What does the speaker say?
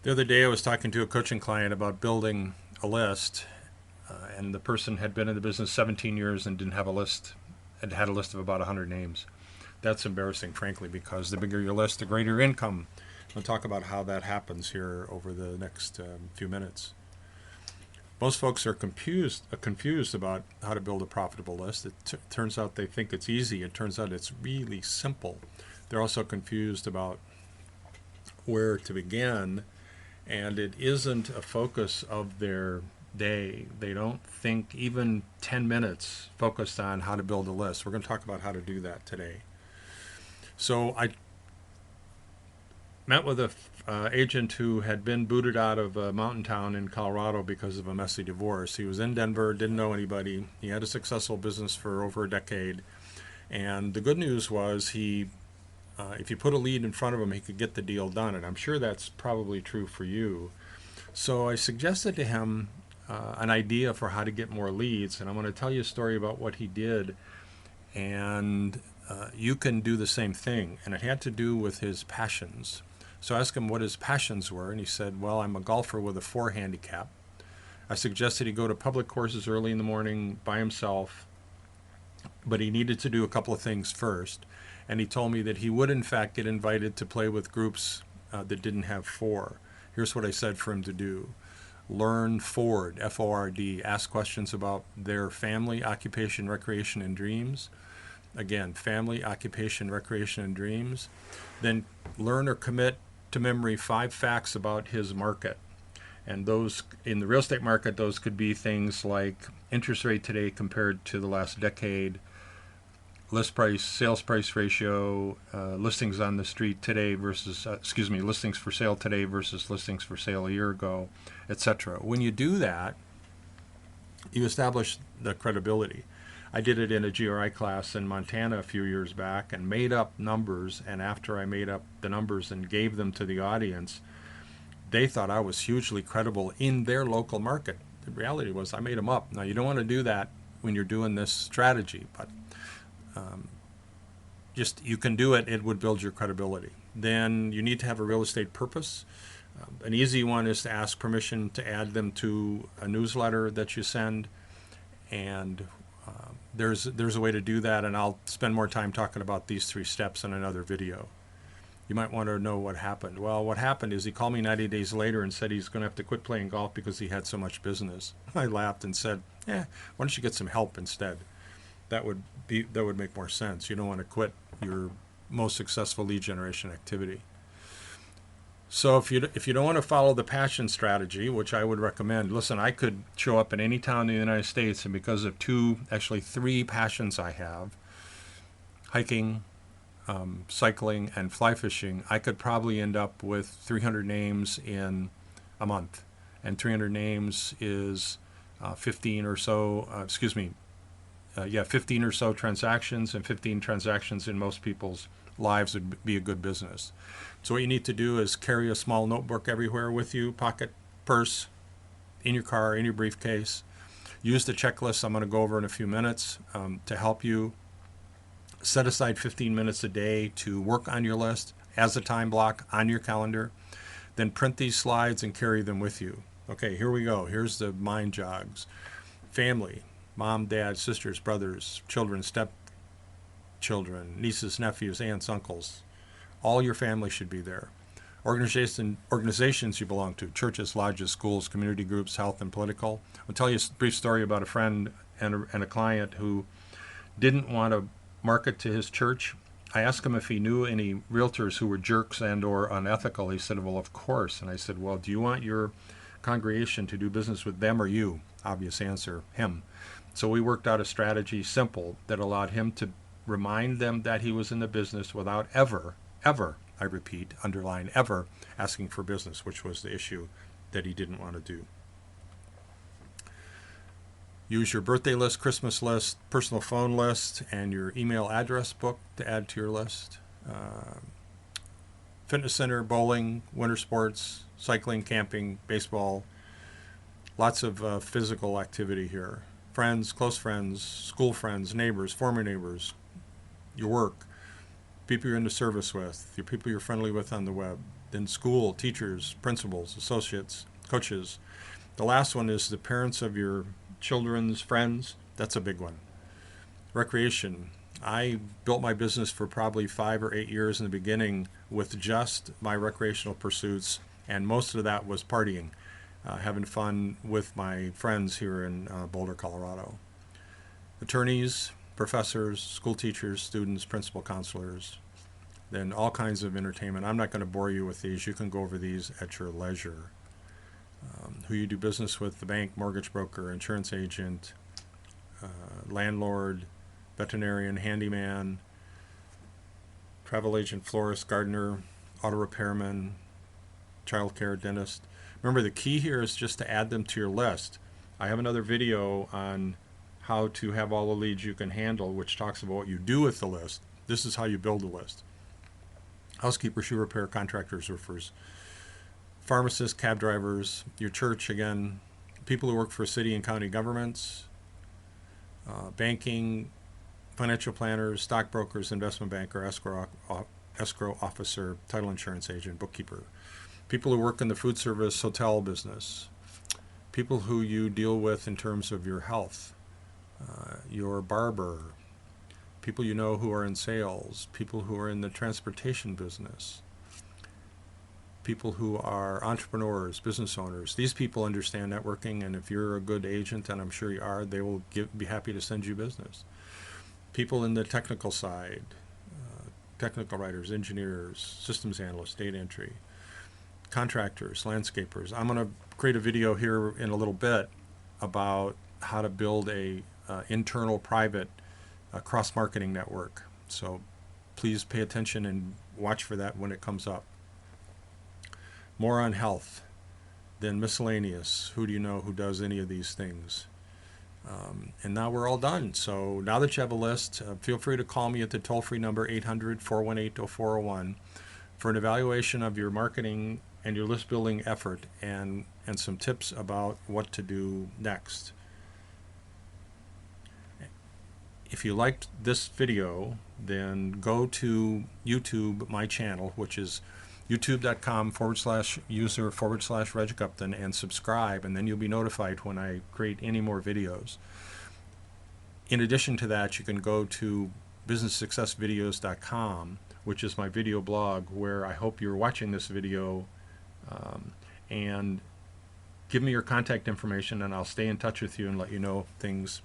The other day I was talking to a coaching client about building a list, and the person had been in the business 17 years and didn't have a list, had a list of about 100 names. That's embarrassing, frankly, because the bigger your list, the greater your income. We'll talk about how that happens here over the next few minutes. Most folks are confused about how to build a profitable list. It turns out they think it's easy. It turns out it's really simple. They're also confused about where to begin, and it isn't a focus of their day. They don't think even 10 minutes focused on how to build a list. We're going to talk about how to do that today. So I met with a agent who had been booted out of a mountain town in Colorado because of a messy divorce. He was in Denver, didn't know anybody. He had a successful business for over a decade. And the good news was if you put a lead in front of him, he could get the deal done. And I'm sure that's probably true for you. So I suggested to him an idea for how to get more leads. And I'm going to tell you a story about what he did. And you can do the same thing. And it had to do with his passions. So I asked him what his passions were, and he said, well, I'm a golfer with a 4 handicap. I suggested he go to public courses early in the morning by himself, but he needed to do a couple of things first. And he told me that he would, in fact, get invited to play with groups that didn't have 4. Here's what I said for him to do. Learn Ford, F-O-R-D. Ask questions about their family, occupation, recreation, and dreams. Again, family, occupation, recreation, and dreams. Then learn or commit to memory 5 facts about his market. And those, in the real estate market, those could be things like interest rate today compared to the last decade, list price, sales price ratio, listings on the street today versus, listings for sale today versus listings for sale a year ago, etc. When you do that, you establish the credibility. I did it in a GRI class in Montana a few years back and made up numbers. And after I made up the numbers and gave them to the audience, they thought I was hugely credible in their local market. The reality was I made them up. Now, you don't want to do that when you're doing this strategy, but just you can do it. It would build your credibility. Then you need to have a real estate purpose. An easy one is to ask permission to add them to a newsletter that you send. And there's a way to do that, and I'll spend more time talking about these 3 steps in another video. You might want to know what happened. Well, what happened is he called me 90 days later and said he's going to have to quit playing golf because he had so much business. I laughed and said, why don't you get some help instead? That would make more sense. You don't want to quit your most successful lead generation activity. So if you don't want to follow the passion strategy, which I would recommend, listen, I could show up in any town in the United States, and because of 3 passions I have, hiking, cycling, and fly fishing, I could probably end up with 300 names in a month. And 300 names is 15 or so, 15 or so transactions, and 15 transactions in most people's lives would be a good business. So what you need to do is carry a small notebook everywhere with you, pocket, purse, in your car, in your briefcase. Use the checklist I'm going to go over in a few minutes to help you. Set aside 15 minutes a day to work on your list as a time block on your calendar. Then print these slides and carry them with you. Okay, here we go. Here's the mind jogs. Family, mom, dad, sisters, brothers, children, stepchildren, nieces, nephews, aunts, uncles. All your family should be there. Organizations you belong to, churches, lodges, schools, community groups, health, and political. I'll tell you a brief story about a friend and a client who didn't want to market to his church. I asked him if he knew any realtors who were jerks and or unethical. He said, well, of course. And I said, well, do you want your congregation to do business with them or you? Obvious answer, him. So we worked out a strategy, simple, that allowed him to remind them that he was in the business without ever, I repeat, underline ever, asking for business, which was the issue that he didn't want to do. Use your birthday list, Christmas list, personal phone list, and your email address book to add to your list. Fitness center, bowling, winter sports, cycling, camping, baseball. Lots of physical activity here. Friends, close friends, school friends, neighbors, former neighbors, your work, people you're into service with, your people you're friendly with on the web. then school, teachers, principals, associates, coaches. The last one is the parents of your children's friends. That's a big one. Recreation. I built my business for probably 5 or 8 years in the beginning with just my recreational pursuits, and most of that was partying, having fun with my friends here in Boulder, Colorado. Attorneys, professors, school teachers, students, principal counselors, then all kinds of entertainment. I'm not going to bore you with these. You can go over these at your leisure. Who you do business with, the bank, mortgage broker, insurance agent, landlord, veterinarian, handyman, travel agent, florist, gardener, auto repairman, childcare, dentist. Remember, the key here is just to add them to your list. I have another video on how to have all the leads you can handle, which talks about what you do with the list. This is how you build a list. Housekeeper, shoe repair, contractors, roofers, pharmacists, cab drivers, your church, again, people who work for city and county governments, banking, financial planners, stockbrokers, investment banker, escrow officer, title insurance agent, bookkeeper, people who work in the food service, hotel business, people who you deal with in terms of your health, your barber, people you know who are in sales, people who are in the transportation business, people who are entrepreneurs, business owners. These people understand networking, and if you're a good agent, and I'm sure you are, they will be happy to send you business. People in the technical side, technical writers, engineers, systems analysts, data entry, contractors, landscapers. I'm going to create a video here in a little bit about how to build a internal private cross-marketing network. So please pay attention and watch for that when it comes up. More on health, then miscellaneous. Who do you know who does any of these things? And now we're all done. So now that you have a list, feel free to call me at the toll-free number 800-418-0401 for an evaluation of your marketing and your list building effort and some tips about what to do next. If you liked this video, then go to YouTube, my channel, which is youtube.com/user/Reg Gupton, and subscribe, and then you'll be notified when I create any more videos. In addition to that, you can go to businesssuccessvideos.com, which is my video blog, where I hope you're watching this video, and give me your contact information, and I'll stay in touch with you and let you know things